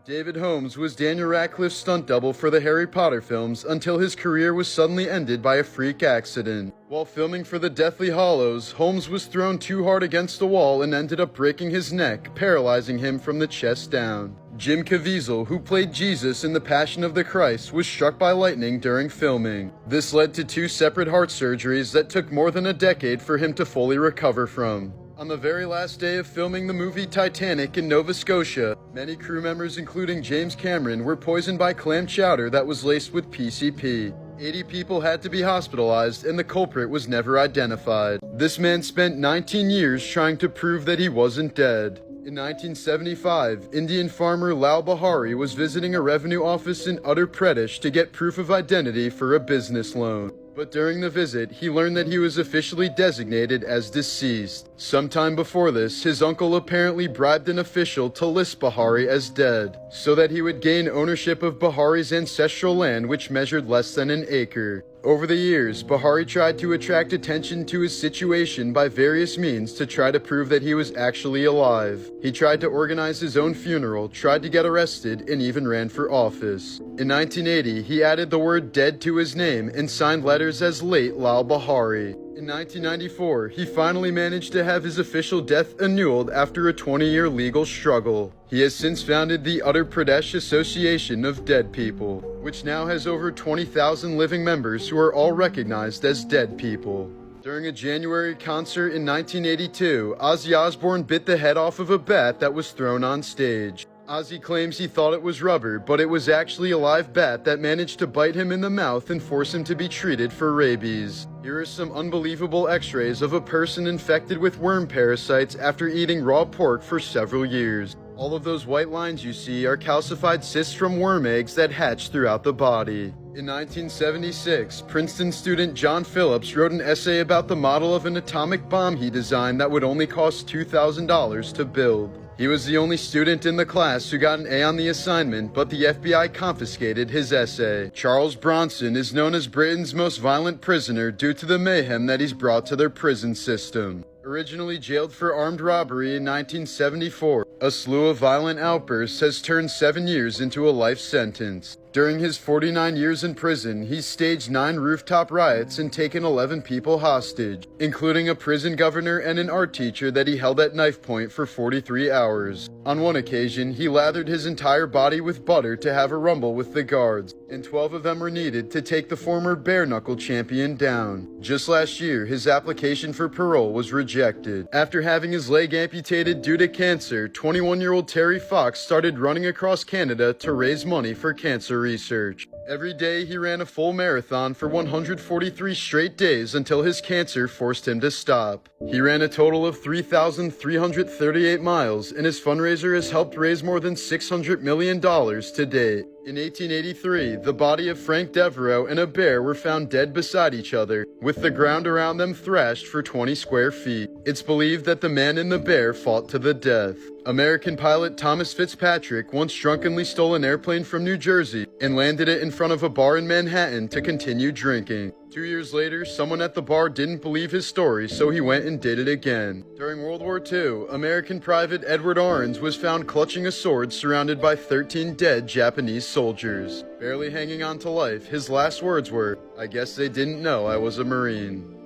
David Holmes was Daniel Radcliffe's stunt double for the Harry Potter films until his career was suddenly ended by a freak accident. While filming for the Deathly Hallows, Holmes was thrown too hard against a wall and ended up breaking his neck, paralyzing him from the chest down. Jim Caviezel, who played Jesus in The Passion of the Christ, was struck by lightning during filming. This led to 2 separate heart surgeries that took more than a decade for him to fully recover from. On the very last day of filming the movie Titanic in Nova Scotia, many crew members including James Cameron were poisoned by clam chowder that was laced with PCP. 80 people had to be hospitalized and the culprit was never identified. This man spent 19 years trying to prove that he wasn't dead. In 1975, Indian farmer Lal Bahari was visiting a revenue office in Uttar Pradesh to get proof of identity for a business loan. But during the visit, he learned that he was officially designated as deceased. Sometime before this, his uncle apparently bribed an official to list Bahari as dead, so that he would gain ownership of Bahari's ancestral land, which measured less than an acre. Over the years, Bahari tried to attract attention to his situation by various means to try to prove that he was actually alive. He tried to organize his own funeral, tried to get arrested, and even ran for office. In 1980, he added the word dead to his name and signed letters as late Lal Bahari. In 1994, he finally managed to have his official death annulled after a 20-year legal struggle. He has since founded the Uttar Pradesh Association of Dead People, which now has over 20,000 living members who are all recognized as dead people. During a January concert in 1982, Ozzy Osbourne bit the head off of a bat that was thrown on stage. Ozzy claims he thought it was rubber, but it was actually a live bat that managed to bite him in the mouth and force him to be treated for rabies. Here are some unbelievable x-rays of a person infected with worm parasites after eating raw pork for several years. All of those white lines you see are calcified cysts from worm eggs that hatch throughout the body. In 1976, Princeton student John Phillips wrote an essay about the model of an atomic bomb he designed that would only cost $2,000 to build. He was the only student in the class who got an A on the assignment, but the FBI confiscated his essay. Charles Bronson is known as Britain's most violent prisoner due to the mayhem that he's brought to their prison system. Originally jailed for armed robbery in 1974, a slew of violent outbursts has turned 7 years into a life sentence. During his 49 years in prison, he's staged 9 rooftop riots and taken 11 people hostage, including a prison governor and an art teacher that he held at knife point for 43 hours. On one occasion, he lathered his entire body with butter to have a rumble with the guards, and 12 of them were needed to take the former bare-knuckle champion down. Just last year, his application for parole was rejected. After having his leg amputated due to cancer, 21-year-old Terry Fox started running across Canada to raise money for cancer research. Every day he ran a full marathon for 143 straight days until his cancer forced him to stop. He ran a total of 3,338 miles, and his fundraiser has helped raise more than $600 million to date. In 1883, the body of Frank Devereaux and a bear were found dead beside each other, with the ground around them thrashed for 20 square feet. It's believed that the man and the bear fought to the death. American pilot Thomas Fitzpatrick once drunkenly stole an airplane from New Jersey and landed it in front of a bar in Manhattan to continue drinking. 2 years later, someone at the bar didn't believe his story, so he went and did it again. During World War II, American Private Edward Arens was found clutching a sword surrounded by 13 dead Japanese soldiers. Barely hanging on to life, his last words were, "I guess they didn't know I was a Marine."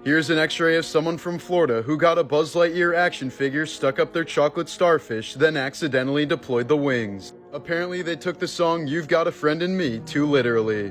Here's an x-ray of someone from Florida who got a Buzz Lightyear action figure stuck up their chocolate starfish, then accidentally deployed the wings. Apparently they took the song "You've Got a Friend in Me" too literally.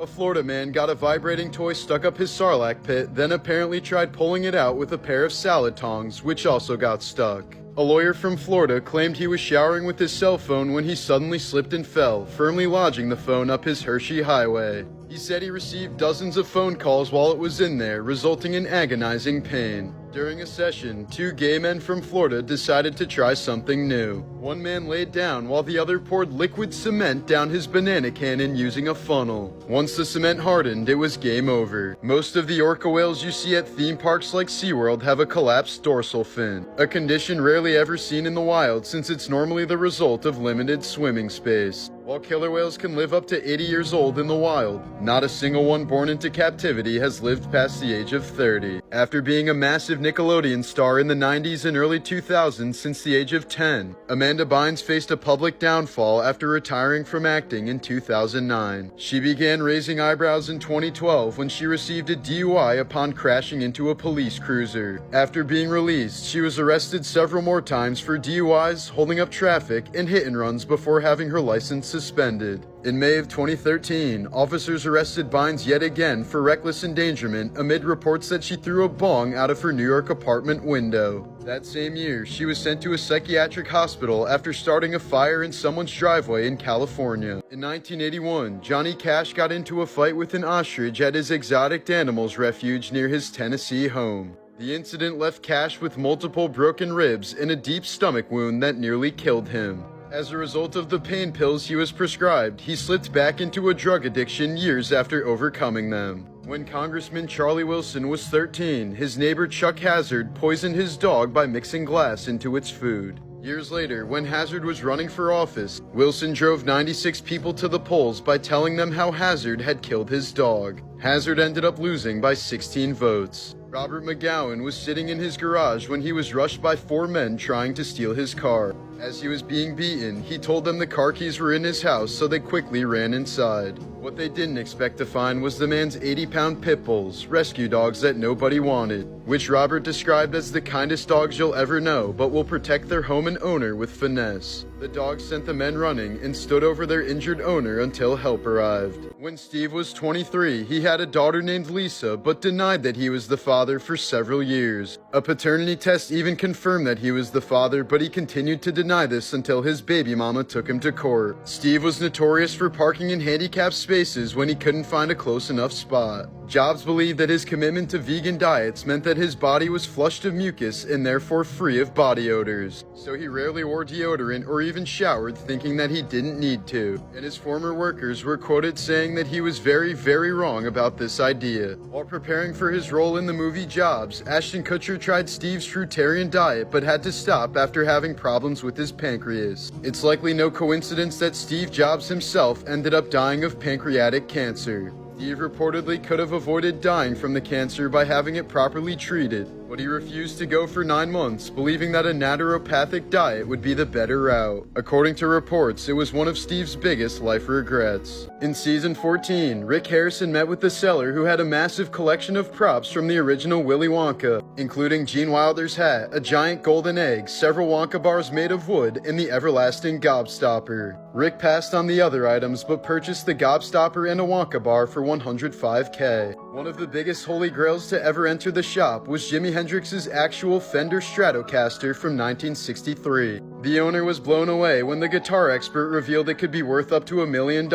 A Florida man got a vibrating toy stuck up his sarlacc pit, then apparently tried pulling it out with a pair of salad tongs, which also got stuck. A lawyer from Florida claimed he was showering with his cell phone when he suddenly slipped and fell, firmly lodging the phone up his Hershey highway. He said he received dozens of phone calls while it was in there, resulting in agonizing pain. During a session, 2 gay men from Florida decided to try something new. One man laid down while the other poured liquid cement down his banana cannon using a funnel. Once the cement hardened, it was game over. Most of the orca whales you see at theme parks like SeaWorld have a collapsed dorsal fin, a condition rarely ever seen in the wild since it's normally the result of limited swimming space. While killer whales can live up to 80 years old in the wild, not a single one born into captivity has lived past the age of 30. After being a massive Nickelodeon star in the 90s and early 2000s since the age of 10, Amanda Bynes faced a public downfall after retiring from acting in 2009. She began raising eyebrows in 2012 when she received a DUI upon crashing into a police cruiser. After being released, she was arrested several more times for DUIs, holding up traffic, and hit and runs before having her license suspended. In May of 2013, officers arrested Bynes yet again for reckless endangerment amid reports that she threw a bong out of her New York apartment window. That same year, she was sent to a psychiatric hospital after starting a fire in someone's driveway in California. In 1981, Johnny Cash got into a fight with an ostrich at his exotic animals refuge near his Tennessee home. The incident left Cash with multiple broken ribs and a deep stomach wound that nearly killed him. As a result of the pain pills he was prescribed, he slipped back into a drug addiction years after overcoming them. When Congressman Charlie Wilson was 13, his neighbor Chuck Hazard poisoned his dog by mixing glass into its food. Years later, when Hazard was running for office, Wilson drove 96 people to the polls by telling them how Hazard had killed his dog. Hazard ended up losing by 16 votes. Robert McGowan was sitting in his garage when he was rushed by 4 men trying to steal his car. As he was being beaten, he told them the car keys were in his house, so they quickly ran inside. What they didn't expect to find was the man's 80-pound pit bulls, rescue dogs that nobody wanted, which Robert described as the kindest dogs you'll ever know, but will protect their home and owner with finesse. The dogs sent the men running and stood over their injured owner until help arrived. When Steve was 23, he had a daughter named Lisa, but denied that he was the father for several years. A paternity test even confirmed that he was the father, but he continued to deny this until his baby mama took him to court. Steve was notorious for parking in handicapped spaces when he couldn't find a close enough spot. Jobs believed that his commitment to vegan diets meant that his body was flushed of mucus and therefore free of body odors. So he rarely wore deodorant or even showered, thinking that he didn't need to. And his former workers were quoted saying that he was very, very wrong about this idea. While preparing for his role in the movie Jobs, Ashton Kutcher tried Steve's fruitarian diet but had to stop after having problems with his pancreas. It's likely no coincidence that Steve Jobs himself ended up dying of pancreatic cancer. Steve reportedly could have avoided dying from the cancer by having it properly treated, but he refused to go for 9 months, believing that a naturopathic diet would be the better route. According to reports, it was one of Steve's biggest life regrets. In season 14, Rick Harrison met with the seller who had a massive collection of props from the original Willy Wonka, including Gene Wilder's hat, a giant golden egg, several Wonka bars made of wood, and the everlasting Gobstopper. Rick passed on the other items but purchased the Gobstopper and a Wonka bar for $105K. One of the biggest holy grails to ever enter the shop was Jimi Hendrix's actual Fender Stratocaster from 1963. The owner was blown away when the guitar expert revealed it could be worth up to $1 million,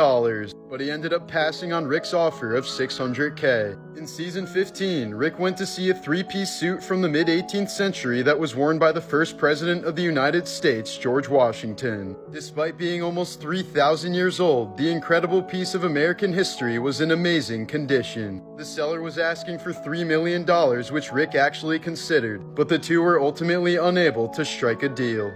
but he ended up passing on Rick's offer of $600K. In season 15, Rick went to see a 3-piece suit from the mid-18th century that was worn by the first president of the United States, George Washington. Despite being almost 3,000 years old, the incredible piece of American history was in amazing condition. The seller was asking for $3 million, which Rick actually considered, but the two were ultimately unable to strike a deal.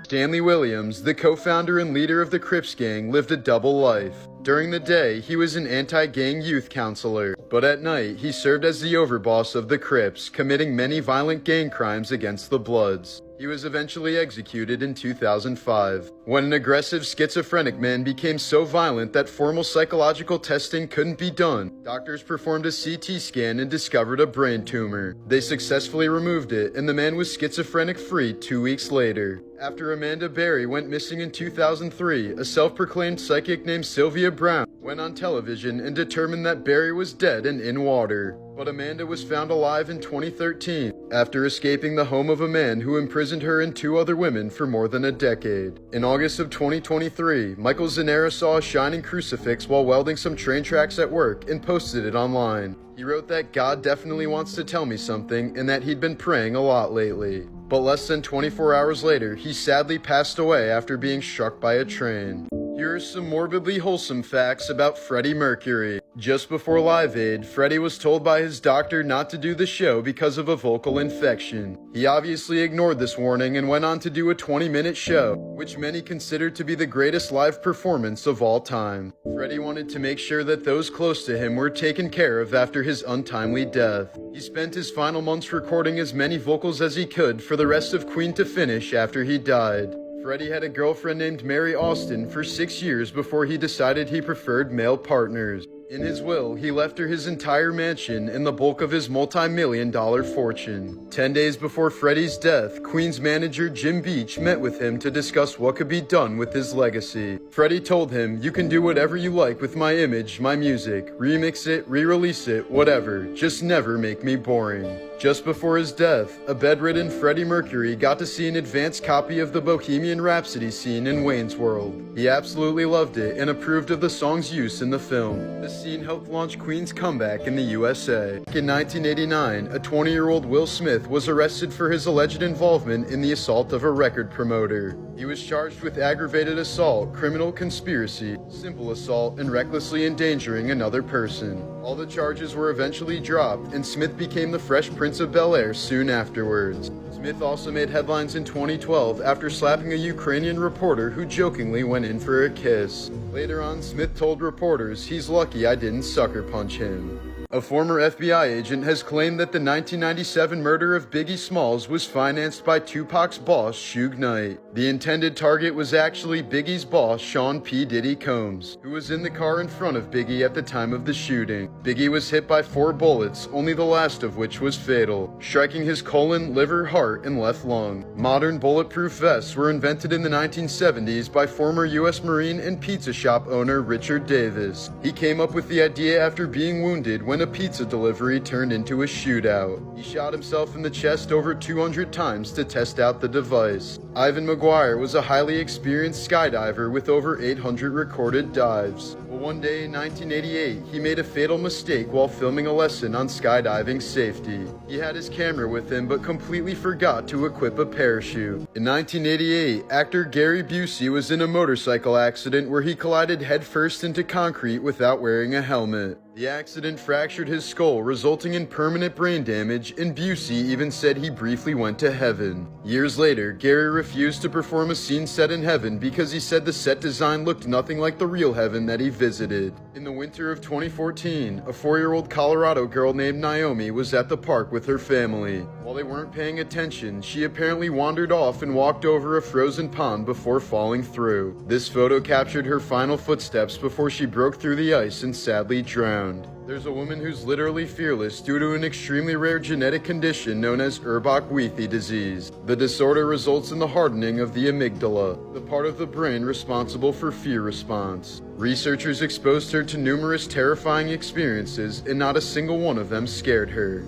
Stanley Williams, the co-founder and leader of the Crips gang, lived a double life. During the day, he was an anti-gang youth counselor, but at night, he served as the overboss of the Crips, committing many violent gang crimes against the Bloods. He was eventually executed in 2005, when an aggressive schizophrenic man became so violent that formal psychological testing couldn't be done. Doctors performed a CT scan and discovered a brain tumor. They successfully removed it, and the man was schizophrenic-free 2 weeks later. After Amanda Berry went missing in 2003, a self-proclaimed psychic named Sylvia Brown went on television and determined that Berry was dead and in water. But Amanda was found alive in 2013 after escaping the home of a man who imprisoned her and 2 other women for more than a decade. In August of 2023, Michael Zanera saw a shining crucifix while welding some train tracks at work and posted it online. He wrote that God definitely wants to tell me something and that he'd been praying a lot lately. But less than 24 hours later, he sadly passed away after being struck by a train. Here are some morbidly wholesome facts about Freddie Mercury. Just before Live Aid, Freddie was told by his doctor not to do the show because of a vocal infection. He obviously ignored this warning and went on to do a 20-minute show, which many consider to be the greatest live performance of all time. Freddie wanted to make sure that those close to him were taken care of after his untimely death. He spent his final months recording as many vocals as he could for the rest of Queen to finish after he died. Freddie had a girlfriend named Mary Austin for 6 years before he decided he preferred male partners. In his will, he left her his entire mansion and the bulk of his multi-million-dollar fortune. 10 days before Freddie's death, Queen's manager Jim Beach met with him to discuss what could be done with his legacy. Freddie told him, "You can do whatever you like with my image, my music, remix it, re-release it, whatever, just never make me boring." Just before his death, a bedridden Freddie Mercury got to see an advanced copy of the Bohemian Rhapsody scene in Wayne's World. He absolutely loved it and approved of the song's use in the film. The scene helped launch Queen's comeback in the USA. In 1989, a 20-year-old Will Smith was arrested for his alleged involvement in the assault of a record promoter. He was charged with aggravated assault, criminal conspiracy, simple assault, and recklessly endangering another person. All the charges were eventually dropped, and Smith became the Fresh Prince of Bel-Air soon afterwards. Smith also made headlines in 2012 after slapping a Ukrainian reporter who jokingly went in for a kiss. Later on, Smith told reporters, "He's lucky I didn't sucker punch him." A former FBI agent has claimed that the 1997 murder of Biggie Smalls was financed by Tupac's boss, Suge Knight. The intended target was actually Biggie's boss, Sean P. Diddy Combs, who was in the car in front of Biggie at the time of the shooting. Biggie was hit by 4 bullets, only the last of which was fatal, striking his colon, liver, heart, and left lung. Modern bulletproof vests were invented in the 1970s by former U.S. Marine and pizza shop owner Richard Davis. He came up with the idea after being wounded when a pizza delivery turned into a shootout. He shot himself in the chest over 200 times to test out the device. Ivan McGuire was a highly experienced skydiver with over 800 recorded dives. Well, one day in 1988, he made a fatal mistake while filming a lesson on skydiving safety. He had his camera with him but completely forgot to equip a parachute. In 1988, actor Gary Busey was in a motorcycle accident where he collided headfirst into concrete without wearing a helmet. The accident fractured his skull, resulting in permanent brain damage, and Busey even said he briefly went to heaven. Years later, Gary refused to perform a scene set in heaven because he said the set design looked nothing like the real heaven that he visited. In the winter of 2014, a 4-year-old Colorado girl named Naomi was at the park with her family. While they weren't paying attention, she apparently wandered off and walked over a frozen pond before falling through. This photo captured her final footsteps before she broke through the ice and sadly drowned. There's a woman who's literally fearless due to an extremely rare genetic condition known as Urbach-Wiethe disease. The disorder results in the hardening of the amygdala, the part of the brain responsible for fear response. Researchers exposed her to numerous terrifying experiences, and not a single one of them scared her.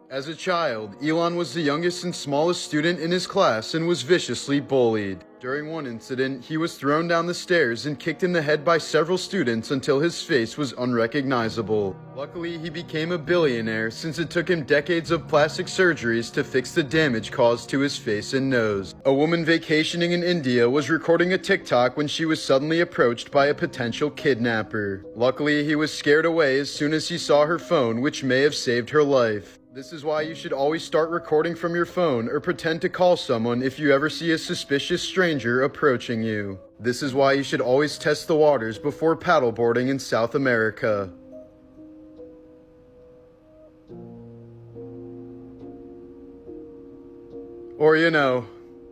As a child, Elon was the youngest and smallest student in his class and was viciously bullied. During one incident, he was thrown down the stairs and kicked in the head by several students until his face was unrecognizable. Luckily, he became a billionaire since it took him decades of plastic surgeries to fix the damage caused to his face and nose. A woman vacationing in India was recording a TikTok when she was suddenly approached by a potential kidnapper. Luckily, he was scared away as soon as he saw her phone, which may have saved her life. This is why you should always start recording from your phone or pretend to call someone if you ever see a suspicious stranger approaching you. This is why you should always test the waters before paddleboarding in South America. Or,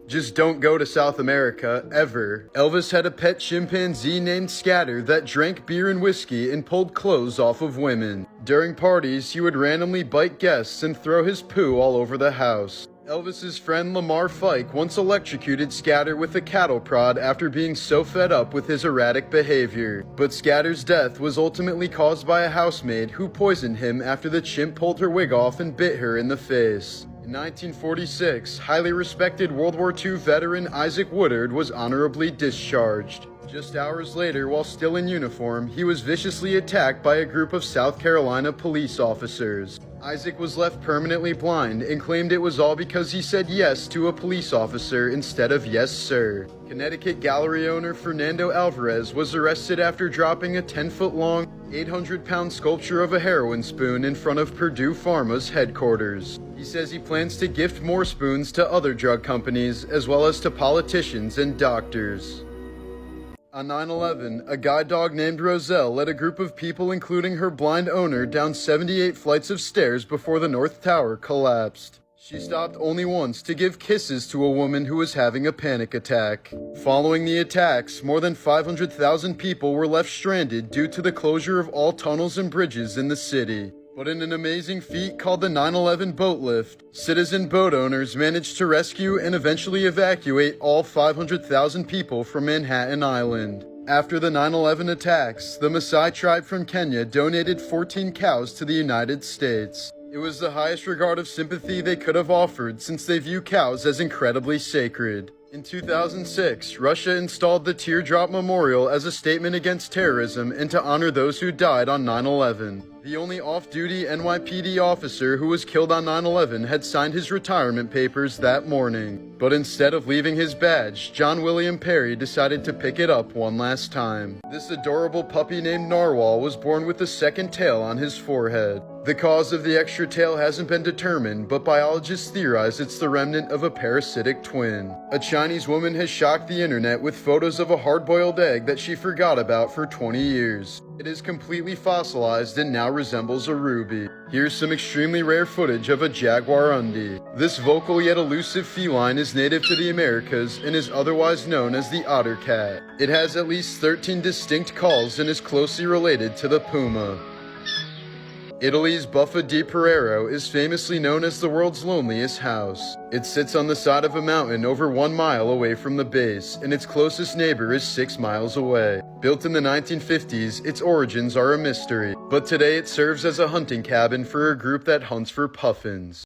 just don't go to South America, ever. Elvis had a pet chimpanzee named Scatter that drank beer and whiskey and pulled clothes off of women. During parties, he would randomly bite guests and throw his poo all over the house. Elvis's friend Lamar Fike once electrocuted Scatter with a cattle prod after being so fed up with his erratic behavior. But Scatter's death was ultimately caused by a housemaid who poisoned him after the chimp pulled her wig off and bit her in the face. In 1946, highly respected World War II veteran Isaac Woodard was honorably discharged. Just hours later, while still in uniform, he was viciously attacked by a group of South Carolina police officers. Isaac was left permanently blind and claimed it was all because he said yes to a police officer instead of yes, sir. Connecticut gallery owner Fernando Alvarez was arrested after dropping a 10-foot-long, 800-pound sculpture of a heroin spoon in front of Purdue Pharma's headquarters. He says he plans to gift more spoons to other drug companies as well as to politicians and doctors. On 9/11, a guide dog named Roselle led a group of people, including her blind owner, down 78 flights of stairs before the North Tower collapsed. She stopped only once to give kisses to a woman who was having a panic attack. Following the attacks, more than 500,000 people were left stranded due to the closure of all tunnels and bridges in the city. But in an amazing feat called the 9/11 boat lift, citizen boat owners managed to rescue and eventually evacuate all 500,000 people from Manhattan Island. After the 9/11 attacks, the Maasai tribe from Kenya donated 14 cows to the United States. It was the highest regard of sympathy they could have offered since they view cows as incredibly sacred. In 2006, Russia installed the Teardrop Memorial as a statement against terrorism and to honor those who died on 9/11. The only off-duty NYPD officer who was killed on 9/11 had signed his retirement papers that morning. But instead of leaving his badge, John William Perry decided to pick it up one last time. This adorable puppy named Narwhal was born with a second tail on his forehead. The cause of the extra tail hasn't been determined, but biologists theorize it's the remnant of a parasitic twin. A Chinese woman has shocked the internet with photos of a hard-boiled egg that she forgot about for 20 years. It is completely fossilized and now resembles a ruby. Here's some extremely rare footage of a jaguarundi. This vocal yet elusive feline is native to the Americas and is otherwise known as the otter cat. It has at least 13 distinct calls and is closely related to the puma. Italy's Buffa di Pereiro is famously known as the world's loneliest house. It sits on the side of a mountain over 1 mile away from the base, and its closest neighbor is 6 miles away. Built in the 1950s, its origins are a mystery, but today it serves as a hunting cabin for a group that hunts for puffins.